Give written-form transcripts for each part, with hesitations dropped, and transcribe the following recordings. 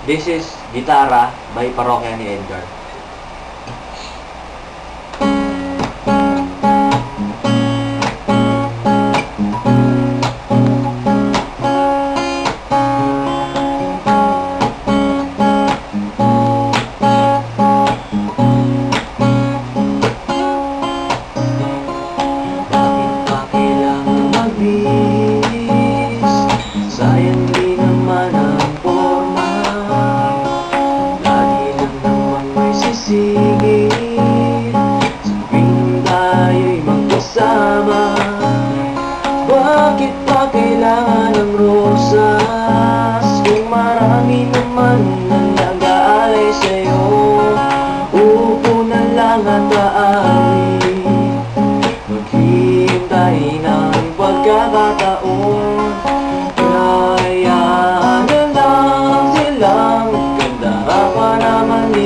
This is Gitara by Parokya ni Edgar. Sayang di naman ang forma, lagi lang naman may sisingit tuwing tayo'y magkasama. Bakit pa kailangan ng rosas kung marami naman ang nag-aalay sa'yo? Upo na lang at aawi, maghihintay ng pagkakataon.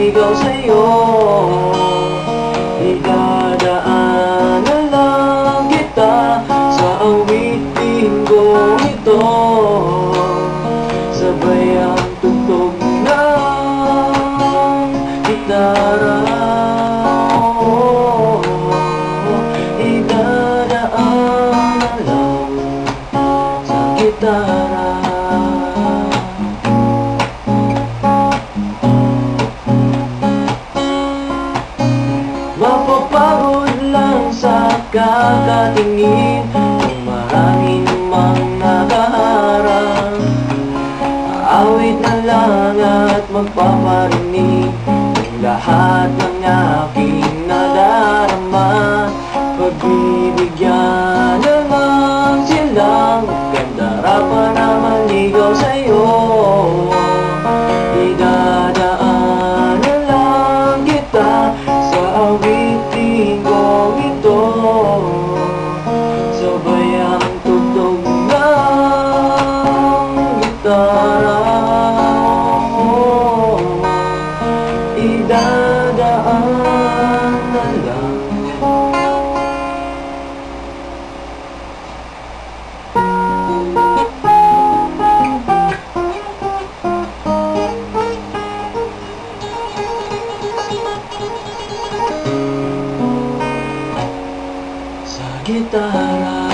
Ikaw sa'yo, idadaan na lang kita sa awitin ko ito. Sabay ang tugtog ng gitara, idadaan na lang sa gitara. Mapapagod lang sa kakatingin kung marami namang nakaharang. Aawit na lang at magpaparinig ng lahat ng aking nadarama. Pagbibigyan naman silang ganda pa naman ligaw sa'yo. Idadaan na lang kita sa awitin ko ito. Sabay ang tugtog ng gitara, idadaan na lang. Sa gitara.